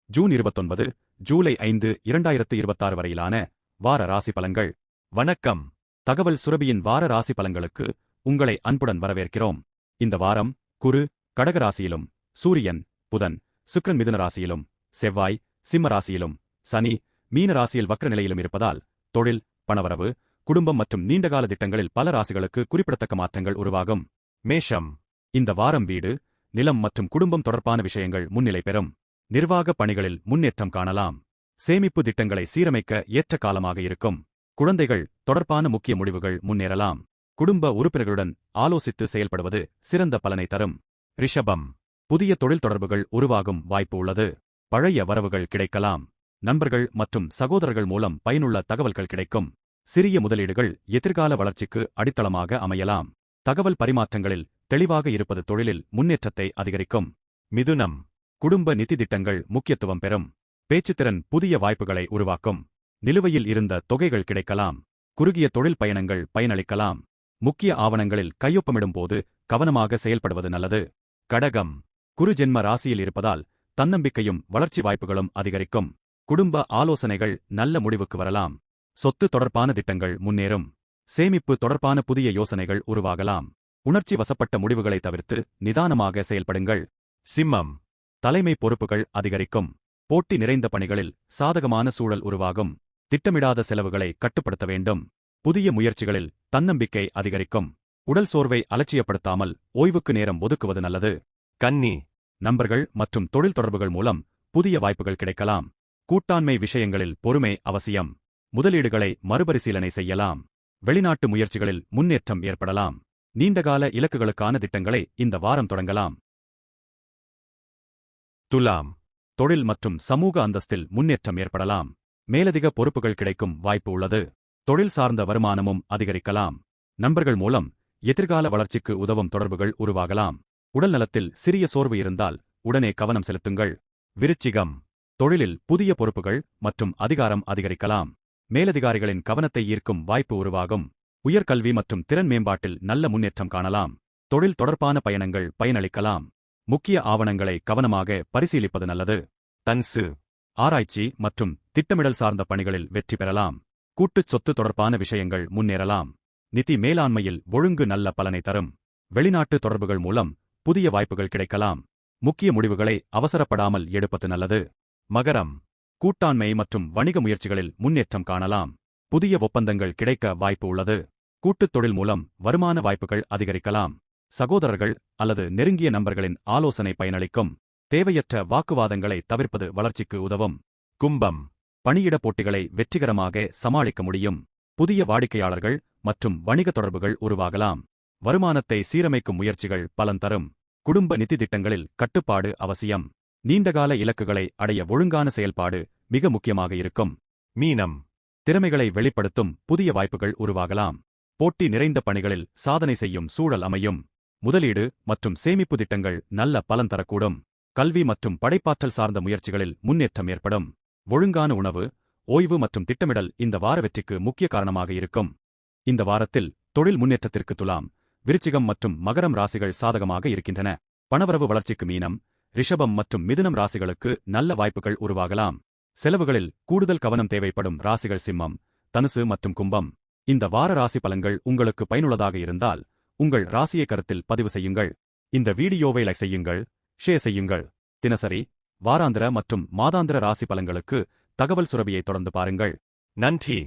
June 29, July 5, 2026 வரையிலான வார ராசி பலன்கள். வணக்கம். தகவல் சுரபியின் வார ராசி பலன்களுக்கு உங்களை அன்புடன் வரவேற்கிறோம். இந்த வாரம் குரு கடக ராசியிலும், சூரியன், புதன், சுக்கிரன் மிதுன ராசியிலும், செவ்வாய், சிம்ம ராசியிலும், சனி, மீன ராசியில் வக்ர நிலையிலும் இருப்பதால் தொழில், பணவரவு, குடும்பம் மற்றும் நீண்டகால திட்டங்களில் பல ராசிகளுக்கு குறிப்பிடத்தக்க மாற்றங்கள் உருவாகும். மேஷம். இந்த வாரம் வீடு, நிலம் மற்றும் குடும்பம் தொடர்பான விஷயங்கள் முன்னிலை பெறும். நிர்வாக பணிகளில் முன்னேற்றம் காணலாம். சேமிப்பு திட்டங்களை சீரமைக்க ஏற்ற காலமாக இருக்கும். குழந்தைகள் தொடர்பான முக்கிய முடிவுகள் முன்னேறலாம். குடும்ப உறுப்பினர்களுடன் ஆலோசித்து செயல்படுவது சிறந்த பலனை தரும். ரிஷபம். புதிய தொழில் தொடர்புகள் உருவாகும் வாய்ப்பு உள்ளது. பழைய வரவுகள் கிடைக்கலாம். நண்பர்கள் மற்றும் சகோதரர்கள் மூலம் பயனுள்ள தகவல்கள் கிடைக்கும். சிறிய முதலீடுகள் எதிர்கால வளர்ச்சிக்கு அடித்தளமாக அமையலாம். தகவல் பரிமாற்றங்களில் தெளிவாக இருப்பது தொழிலில் முன்னேற்றத்தை அதிகரிக்கும். மிதுனம். குடும்ப நிதி திட்டங்கள் முக்கியத்துவம் பெறும். பேச்சுத்திறன் புதிய வாய்ப்புகளை உருவாக்கும். நிலுவையில் இருந்த தொகைகள் கிடைக்கலாம். குறுகிய தொழில் பயணங்கள் பயனளிக்கலாம். முக்கிய ஆவணங்களில் கையொப்பமிடும் போது கவனமாக செயல்படுவது நல்லது. கடகம். குரு ஜென்ம ராசியில் இருப்பதால் தன்னம்பிக்கையும் வளர்ச்சி வாய்ப்புகளும் அதிகரிக்கும். குடும்ப ஆலோசனைகள் நல்ல முடிவுக்கு வரலாம். சொத்து தொடர்பான திட்டங்கள் முன்னேறும். சேமிப்பு தொடர்பான புதிய யோசனைகள் உருவாகலாம். உணர்ச்சி வசப்பட்ட முடிவுகளை தவிர்த்து நிதானமாக செயல்படுங்கள். சிம்மம். தலைமை பொறுப்புகள் அதிகரிக்கும். போட்டி நிறைந்த பணிகளில் சாதகமான சூழல் உருவாகும். திட்டமிடாத செலவுகளை கட்டுப்படுத்த வேண்டும். புதிய முயற்சிகளில் தன்னம்பிக்கை அதிகரிக்கும். உடல் சோர்வை அலட்சியப்படுத்தாமல் ஓய்வுக்கு நேரம் ஒதுக்குவது நல்லது. கன்னி. நண்பர்கள் மற்றும் தொழில் தொடர்புகள் மூலம் புதிய வாய்ப்புகள் கிடைக்கலாம். கூட்டாண்மை விஷயங்களில் பொறுமை அவசியம். முதலீடுகளை மறுபரிசீலனை செய்யலாம். வெளிநாட்டு முயற்சிகளில் முன்னேற்றம் ஏற்படலாம். நீண்டகால இலக்குகளுக்கான திட்டங்களை இந்த வாரம் தொடங்கலாம். துலாம். தொழில் மற்றும் சமூக அந்தஸ்தில் முன்னேற்றம் ஏற்படலாம். மேலதிக பொறுப்புகள் கிடைக்கும் வாய்ப்பு உள்ளது. தொழில் சார்ந்த வருமானமும் அதிகரிக்கலாம். நண்பர்கள் மூலம் எதிர்கால வளர்ச்சிக்கு உதவும் தொடர்புகள் உருவாகலாம். உடல் நலத்தில் சிறிய சோர்வு இருந்தால் உடனே கவனம் செலுத்துங்கள். விருச்சிகம். தொழிலில் புதிய பொறுப்புகள் மற்றும் அதிகாரம் அதிகரிக்கலாம். மேலதிகாரிகளின் கவனத்தை ஈர்க்கும் வாய்ப்பு உருவாகும். உயர்கல்வி மற்றும் திறன் மேம்பாட்டில் நல்ல முன்னேற்றம் காணலாம். தொழில் தொடர்பான பயணங்கள் பயனளிக்கலாம். முக்கிய ஆவணங்களை கவனமாக பரிசீலிப்பது நல்லது. தன்சு. ஆராய்ச்சி மற்றும் திட்டமிடல் சார்ந்த பணிகளில் வெற்றி பெறலாம். கூட்டுச் சொத்து தொடர்பான விஷயங்கள் முன்னேறலாம். நிதி மேலாண்மையில் ஒழுங்கு நல்ல பலனை தரும். வெளிநாட்டு தொடர்புகள் மூலம் புதிய வாய்ப்புகள் கிடைக்கலாம். முக்கிய முடிவுகளை அவசரப்படாமல் எடுப்பது நல்லது. மகரம். கூட்டாண்மை மற்றும் வணிக முயற்சிகளில் முன்னேற்றம் காணலாம். புதிய ஒப்பந்தங்கள் கிடைக்க வாய்ப்பு உள்ளது. கூட்டுத் தொழில் மூலம் வருமான வாய்ப்புகள் அதிகரிக்கலாம். சகோதரர்கள் அல்லது நெருங்கிய நண்பர்களின் ஆலோசனை பயனளிக்கும். தேவையற்ற வாக்குவாதங்களை தவிர்ப்பது வளர்ச்சிக்கு உதவும். கும்பம். பணியிட போட்டிகளை வெற்றிகரமாக சமாளிக்க முடியும். புதிய வாடிக்கையாளர்கள் மற்றும் வணிக தொடர்புகள் உருவாகலாம். வருமானத்தை சீரமைக்கும் முயற்சிகள் பலன் தரும். குடும்ப நிதி திட்டங்களில் கட்டுப்பாடு அவசியம். நீண்டகால இலக்குகளை அடைய ஒழுங்கான செயல்பாடு மிக முக்கியமாக இருக்கும். மீனம். திறமைகளை வெளிப்படுத்தும் புதிய வாய்ப்புகள் உருவாகலாம். போட்டி நிறைந்த பணிகளில் சாதனை செய்யும் சூழல் அமையும். முதலீடு மற்றும் சேமிப்பு திட்டங்கள் நல்ல பலன் தரக்கூடும். கல்வி மற்றும் படைப்பாற்றல் சார்ந்த முயற்சிகளில் முன்னேற்றம் ஏற்படும். ஒழுங்கான உணவு, ஓய்வு மற்றும் திட்டமிடல் இந்த வார வெற்றிக்கு முக்கிய காரணமாக இருக்கும். இந்த வாரத்தில் தொழில் முன்னேற்றத்திற்கு துலாம், விருச்சிகம் மற்றும் மகரம் ராசிகள் சாதகமாக இருக்கின்றன. பணவரவு வளர்ச்சிக்கு மீனம், ரிஷபம் மற்றும் மிதுனம் ராசிகளுக்கு நல்ல வாய்ப்புகள் உருவாகலாம். செலவுகளில் கூடுதல் கவனம் தேவைப்படும் ராசிகள் சிம்மம், தனுசு மற்றும் கும்பம். இந்த வார ராசி பலன்கள் உங்களுக்கு பயனுள்ளதாக இருந்தால் உங்கள் ராசியை கருத்தில் பதிவு செய்யுங்கள். இந்த வீடியோவை லைக் செய்யுங்கள், ஷேர் செய்யுங்கள். தினசரி, வாராந்திர மற்றும் மாதாந்திர ராசி பலன்களுக்கு தகவல் சுரபியை தொடர்ந்து பாருங்கள். நன்றி.